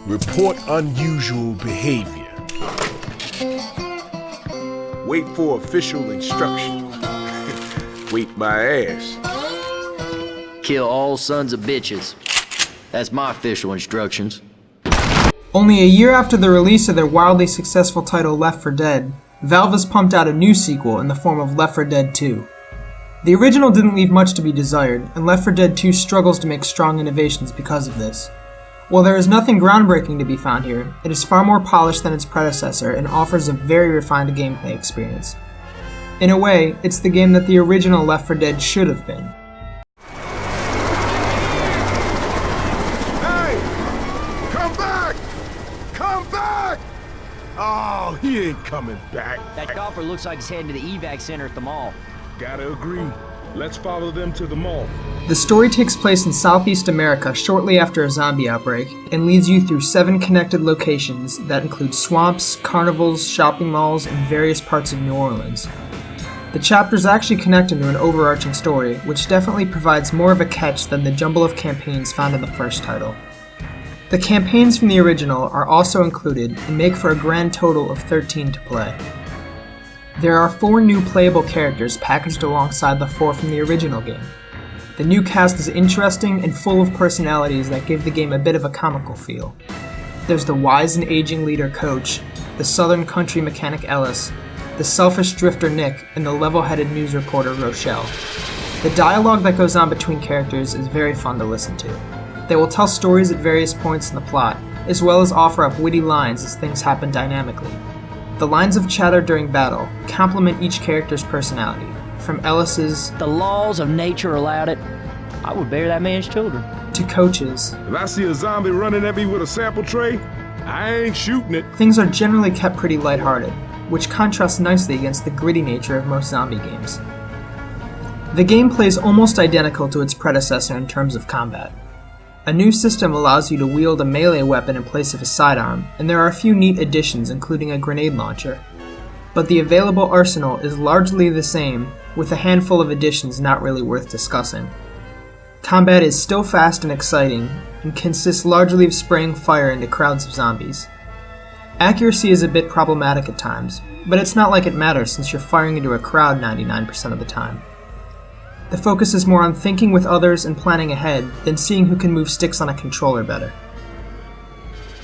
Report unusual behavior. Wait for official instructions. Wait my ass. Kill all sons of bitches. That's my official instructions. Only a year after the release of their wildly successful title Left 4 Dead, Valve has pumped out a new sequel in the form of Left 4 Dead 2. The original didn't leave much to be desired, and Left 4 Dead 2 struggles to make strong innovations because of this. While there is nothing groundbreaking to be found here, it is far more polished than its predecessor and offers a very refined gameplay experience. In a way, it's the game that the original Left 4 Dead should have been. Hey! Come back! Come back! Oh, he ain't coming back. That golfer looks like he's heading to the evac center at the mall. Gotta agree. Let's follow them to the mall. The story takes place in Southeast America shortly after a zombie outbreak and leads you through 7 connected locations that include swamps, carnivals, shopping malls, and various parts of New Orleans. The chapters actually connect into an overarching story, which definitely provides more of a catch than the jumble of campaigns found in the first title. The campaigns from the original are also included and make for a grand total of 13 to play. There are 4 new playable characters packaged alongside the 4 from the original game. The new cast is interesting and full of personalities that give the game a bit of a comical feel. There's the wise and aging leader Coach, the southern country mechanic Ellis, the selfish drifter Nick, and the level-headed news reporter Rochelle. The dialogue that goes on between characters is very fun to listen to. They will tell stories at various points in the plot, as well as offer up witty lines as things happen dynamically. The lines of chatter during battle complement each character's personality, from Ellis's The laws of nature allowed it. I would bear that man's children. to Coach's. If I see a zombie running at me with a sample tray, I ain't shooting it. Things are generally kept pretty lighthearted, which contrasts nicely against the gritty nature of most zombie games. The game plays almost identical to its predecessor in terms of combat. A new system allows you to wield a melee weapon in place of a sidearm, and there are a few neat additions including a grenade launcher. But the available arsenal is largely the same, with a handful of additions not really worth discussing. Combat is still fast and exciting, and consists largely of spraying fire into crowds of zombies. Accuracy is a bit problematic at times, but it's not like it matters since you're firing into a crowd 99% of the time. The focus is more on thinking with others and planning ahead than seeing who can move sticks on a controller better.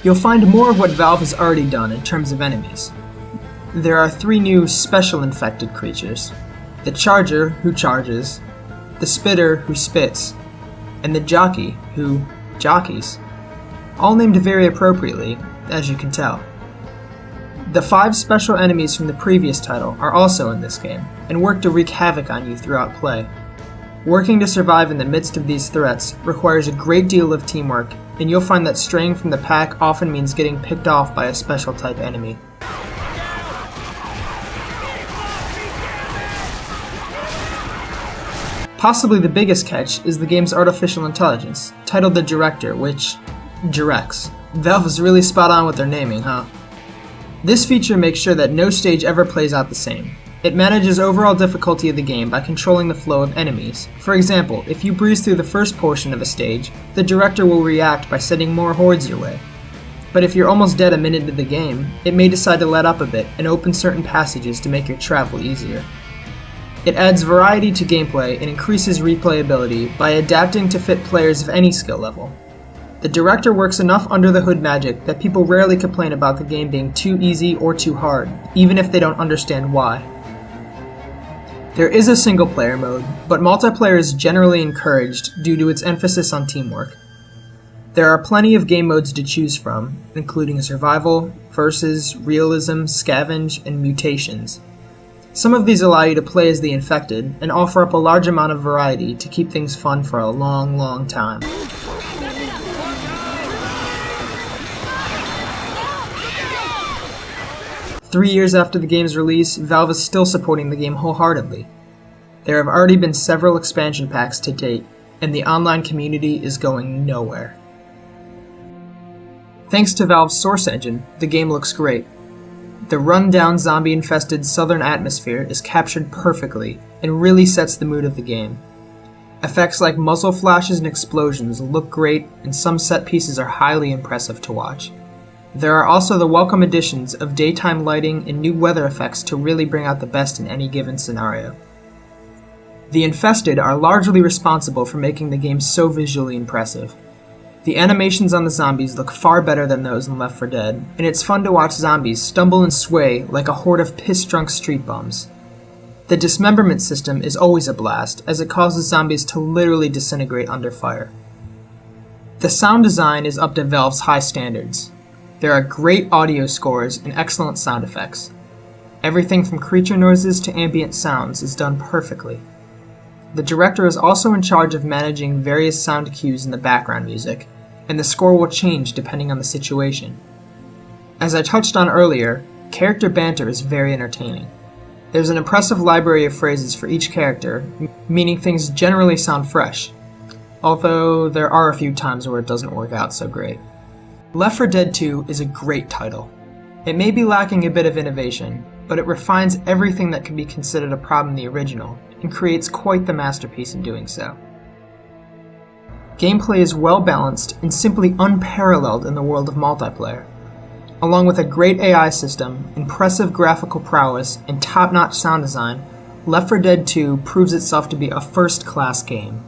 You'll find more of what Valve has already done in terms of enemies. There are 3 new special infected creatures: the Charger, who charges, the Spitter, who spits, and the Jockey, who jockeys. All named very appropriately, as you can tell. The 5 special enemies from the previous title are also in this game, and work to wreak havoc on you throughout play. Working to survive in the midst of these threats requires a great deal of teamwork, and you'll find that straying from the pack often means getting picked off by a special type enemy. Possibly the biggest catch is the game's artificial intelligence, titled the Director, which directs. Valve is really spot on with their naming, huh? This feature makes sure that no stage ever plays out the same. It manages overall difficulty of the game by controlling the flow of enemies. For example, if you breeze through the first portion of a stage, the Director will react by sending more hordes your way. But if you're almost dead a minute into the game, it may decide to let up a bit and open certain passages to make your travel easier. It adds variety to gameplay and increases replayability by adapting to fit players of any skill level. The Director works enough under the hood magic that people rarely complain about the game being too easy or too hard, even if they don't understand why. There is a single-player mode, but multiplayer is generally encouraged due to its emphasis on teamwork. There are plenty of game modes to choose from, including survival, versus, realism, scavenge, and mutations. Some of these allow you to play as the infected, and offer up a large amount of variety to keep things fun for a long, long time. Three years after the game's release, Valve is still supporting the game wholeheartedly. There have already been several expansion packs to date, and the online community is going nowhere. Thanks to Valve's Source Engine, the game looks great. The run-down zombie-infested southern atmosphere is captured perfectly and really sets the mood of the game. Effects like muzzle flashes and explosions look great, and some set pieces are highly impressive to watch. There are also the welcome additions of daytime lighting and new weather effects to really bring out the best in any given scenario. The Infested are largely responsible for making the game so visually impressive. The animations on the zombies look far better than those in Left 4 Dead, and it's fun to watch zombies stumble and sway like a horde of piss-drunk street bums. The dismemberment system is always a blast, as it causes zombies to literally disintegrate under fire. The sound design is up to Valve's high standards. There are great audio scores and excellent sound effects. Everything from creature noises to ambient sounds is done perfectly. The director is also in charge of managing various sound cues in the background music, and the score will change depending on the situation. As I touched on earlier, character banter is very entertaining. There's an impressive library of phrases for each character, meaning things generally sound fresh, although there are a few times where it doesn't work out so great. Left 4 Dead 2 is a great title. It may be lacking a bit of innovation, but it refines everything that could be considered a problem in the original, and creates quite the masterpiece in doing so. Gameplay is well balanced and simply unparalleled in the world of multiplayer. Along with a great AI system, impressive graphical prowess, and top-notch sound design, Left 4 Dead 2 proves itself to be a first-class game.